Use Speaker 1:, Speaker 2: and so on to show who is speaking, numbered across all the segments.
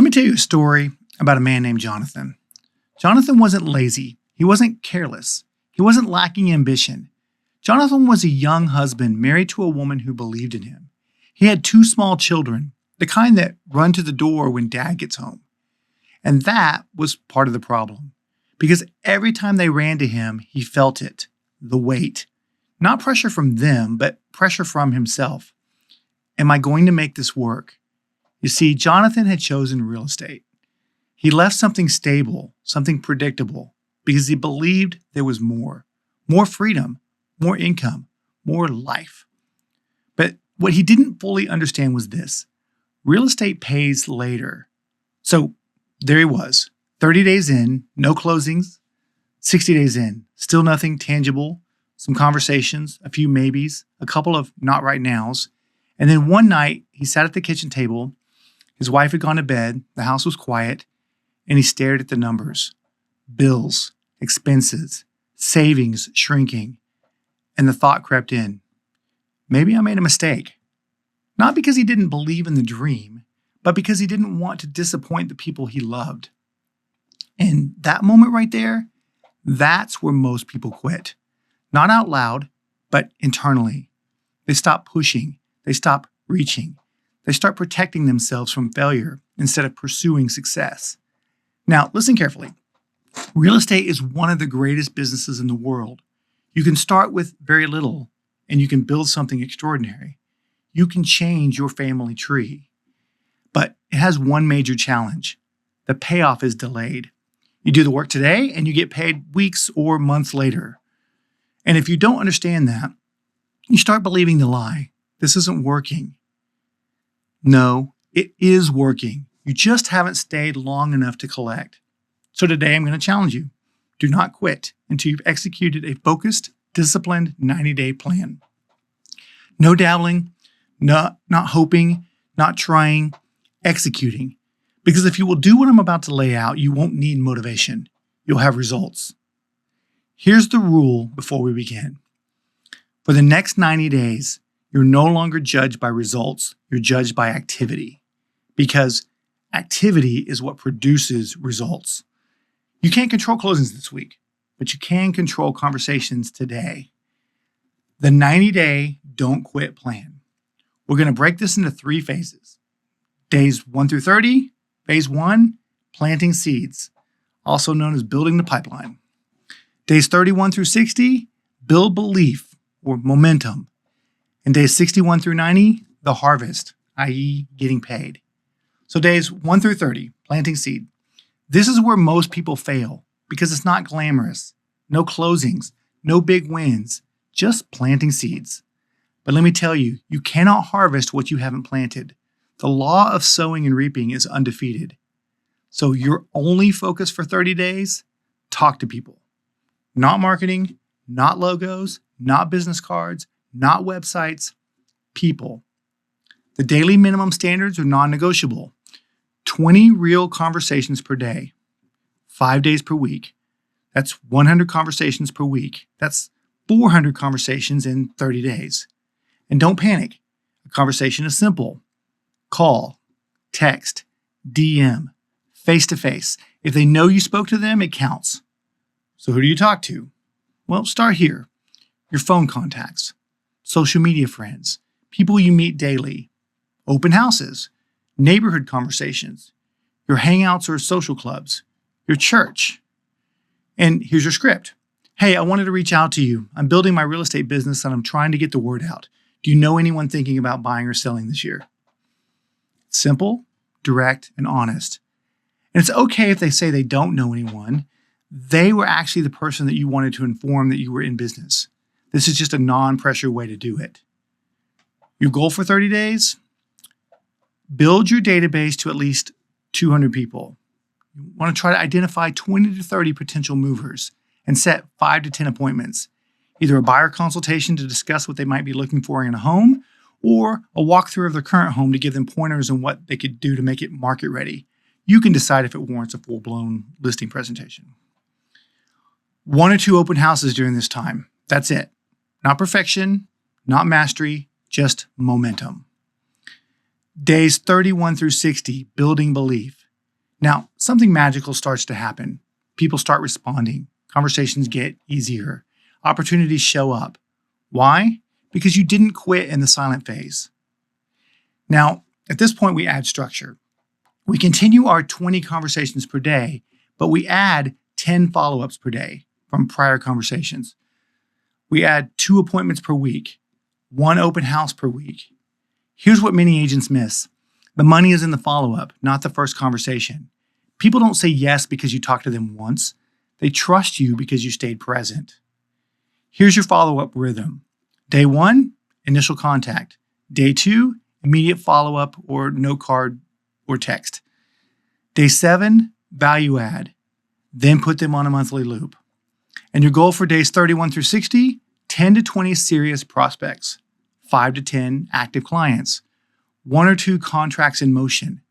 Speaker 1: Let me tell you a story about a man named Jonathan. Jonathan wasn't lazy. He wasn't careless. He wasn't lacking ambition. Jonathan was a young husband married to a woman who believed in him. He had two small children, the kind that run to the door when dad gets home. And that was part of the problem. Because every time they ran to him, he felt it, the weight. Not pressure from them, but pressure from himself. Am I going to make this work? You see, Jonathan had chosen real estate. He left something stable, something predictable, because he believed there was more freedom, more income, more life. But what he didn't fully understand was this: real estate pays later. So there he was, 30 days in, no closings, 60 days in, still nothing tangible, some conversations, a few maybes, a couple of not right nows. And then one night he sat at the kitchen table. His wife had gone to bed, the house was quiet, and he stared at the numbers. Bills, expenses, savings shrinking. And the thought crept in, maybe I made a mistake. Not because he didn't believe in the dream, but because he didn't want to disappoint the people he loved. And that moment right there, that's where most people quit. Not out loud, but internally. They stop pushing. They stop reaching. They start protecting themselves from failure instead of pursuing success. Now, listen carefully. Real estate is one of the greatest businesses in the world. You can start with very little, and you can build something extraordinary. You can change your family tree. But it has one major challenge. The payoff is delayed. You do the work today, and you get paid weeks or months later. And if you don't understand that, you start believing the lie. This isn't working. No, it is working. You just haven't stayed long enough to collect. So today I'm going to challenge you. Do not quit until you've executed a focused, disciplined 90-day plan. No dabbling, not hoping, not trying, executing. Because if you will do what I'm about to lay out, you won't need motivation. You'll have results. Here's the rule before we begin. For the next 90 days, you're no longer judged by results. You're judged by activity. Because activity is what produces results. You can't control closings this week, but you can control conversations today. The 90-day don't quit plan. We're going to break this into 3 phases. Days 1 through 30, phase 1, planting seeds, also known as building the pipeline. Days 31 through 60, build belief or momentum. And days 61 through 90, the harvest, i.e. getting paid. So days 1 through 30, planting seed. This is where most people fail because it's not glamorous. No closings, no big wins, just planting seeds. But let me tell you, you cannot harvest what you haven't planted. The law of sowing and reaping is undefeated. So your only focus for 30 days, talk to people. Not marketing, not logos, not business cards, not websites, people. The daily minimum standards are non-negotiable. 20 real conversations per day, 5 days per week. That's 100 conversations per week. That's 400 conversations in 30 days. And don't panic. A conversation is simple. Call, text, DM, face-to-face. If they know you spoke to them, it counts. So who do you talk to? Well, start here. Your phone contacts, social media friends, people you meet daily, open houses, neighborhood conversations, your hangouts or social clubs, your church. And here's your script. Hey, I wanted to reach out to you. I'm building my real estate business and I'm trying to get the word out. Do you know anyone thinking about buying or selling this year? Simple, direct, and honest. And it's okay if they say they don't know anyone. They were actually the person that you wanted to inform that you were in business. This is just a non-pressure way to do it. Your goal for 30 days? Build your database to at least 200 people. You want to try to identify 20 to 30 potential movers and set 5 to 10 appointments. Either a buyer consultation to discuss what they might be looking for in a home, or a walkthrough of their current home to give them pointers on what they could do to make it market ready. You can decide if it warrants a full-blown listing presentation. 1 or 2 open houses during this time. That's it. Not perfection, not mastery, just momentum. Days 31 through 60, building belief. Now, something magical starts to happen. People start responding. Conversations get easier. Opportunities show up. Why? Because you didn't quit in the silent phase. Now, at this point, we add structure. We continue our 20 conversations per day, but we add 10 follow-ups per day from prior conversations. We add 2 appointments per week, 1 open house per week. Here's what many agents miss. The money is in the follow-up, not the first conversation. People don't say yes because you talked to them once. They trust you because you stayed present. Here's your follow-up rhythm. Day 1, initial contact. Day 2, immediate follow-up or no card or text. Day 7, value add. Then put them on a monthly loop. And your goal for days 31 through 60, 10 to 20 serious prospects, 5 to 10 active clients, 1 or 2 contracts in motion.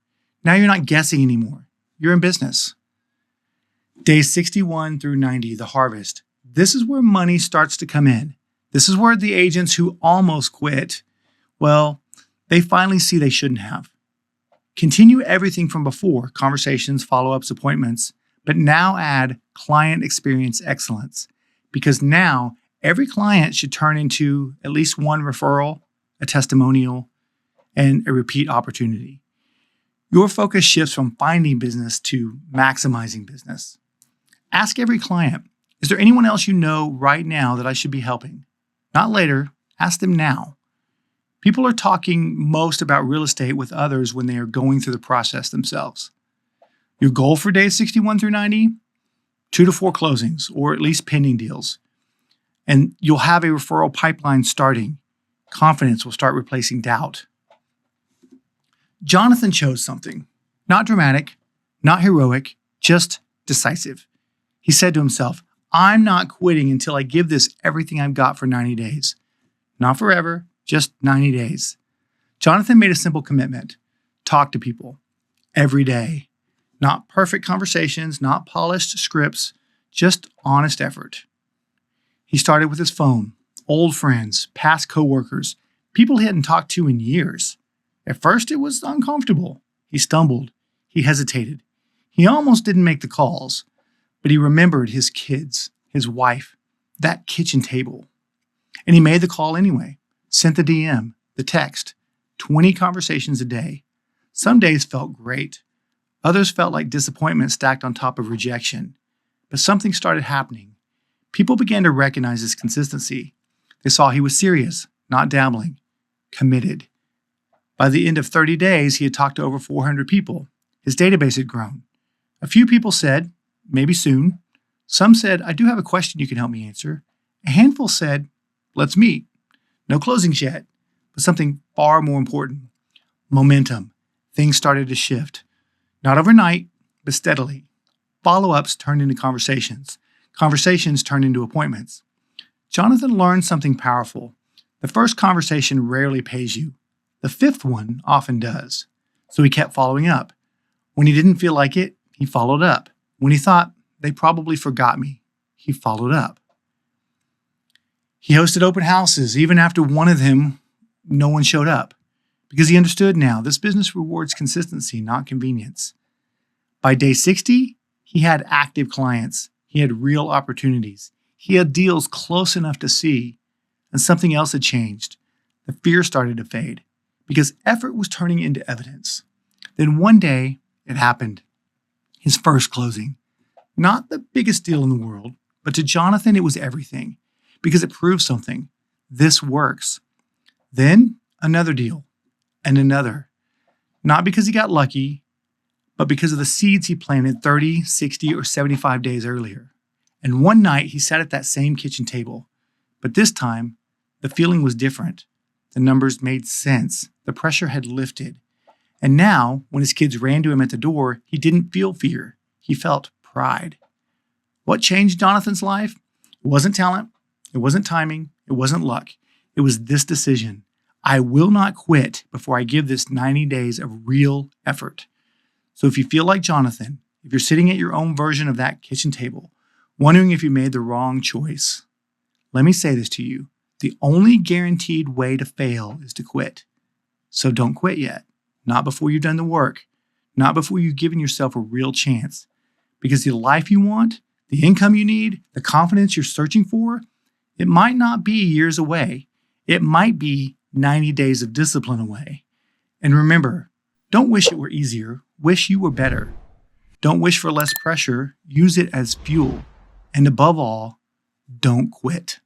Speaker 1: Now you're not guessing anymore. You're in business. Days 61 through 90, the harvest. This is where money starts to come in. This is where the agents who almost quit, well, they finally see they shouldn't have. Continue everything from before, conversations, follow-ups, appointments, but now add client experience excellence, because now every client should turn into at least 1 referral, a testimonial, and a repeat opportunity. Your focus shifts from finding business to maximizing business. Ask every client, is there anyone else you know right now that I should be helping? Not later, ask them now. People are talking most about real estate with others when they are going through the process themselves. Your goal for days 61 through 90, 2 to 4 closings, or at least pending deals. And you'll have a referral pipeline starting. Confidence will start replacing doubt. Jonathan chose something. Not dramatic, not heroic, just decisive. He said to himself, I'm not quitting until I give this everything I've got for 90 days. Not forever, just 90 days. Jonathan made a simple commitment. Talk to people every day. Not perfect conversations, not polished scripts, just honest effort. He started with his phone, old friends, past coworkers, people he hadn't talked to in years. At first, it was uncomfortable. He stumbled. He hesitated. He almost didn't make the calls, but he remembered his kids, his wife, that kitchen table. And he made the call anyway, sent the DM, the text, 20 conversations a day. Some days felt great. Others felt like disappointment stacked on top of rejection. But something started happening. People began to recognize his consistency. They saw he was serious, not dabbling, committed. By the end of 30 days, he had talked to over 400 people. His database had grown. A few people said, maybe soon. Some said, I do have a question you can help me answer. A handful said, let's meet. No closings yet, but something far more important. Momentum. Things started to shift. Not overnight, but steadily. Follow-ups turned into conversations. Conversations turned into appointments. Jonathan learned something powerful. The first conversation rarely pays you. The 5th one often does. So he kept following up. When he didn't feel like it, he followed up. When he thought, they probably forgot me, he followed up. He hosted open houses. Even after one of them, no one showed up. Because he understood now, this business rewards consistency, not convenience. By day 60, he had active clients. He had real opportunities. He had deals close enough to see. And something else had changed. The fear started to fade. Because effort was turning into evidence. Then one day, it happened. His first closing. Not the biggest deal in the world, but to Jonathan, it was everything. Because it proved something. This works. Then, another deal. And another. Not because he got lucky, but because of the seeds he planted 30, 60, or 75 days earlier. And one night, he sat at that same kitchen table. But this time, the feeling was different. The numbers made sense. The pressure had lifted. And now, when his kids ran to him at the door, he didn't feel fear. He felt pride. What changed Jonathan's life? It wasn't talent. It wasn't timing. It wasn't luck. It was this decision. I will not quit before I give this 90 days of real effort. So if you feel like Jonathan, if you're sitting at your own version of that kitchen table, wondering if you made the wrong choice, let me say this to you. The only guaranteed way to fail is to quit. So don't quit yet. Not before you've done the work. not before you've given yourself a real chance. Because the life you want, the income you need, the confidence you're searching for, it might not be years away. It might be 90 days of discipline away. And remember, don't wish it were easier. Wish you were better. Don't wish for less pressure. Use it as fuel. And above all, don't quit.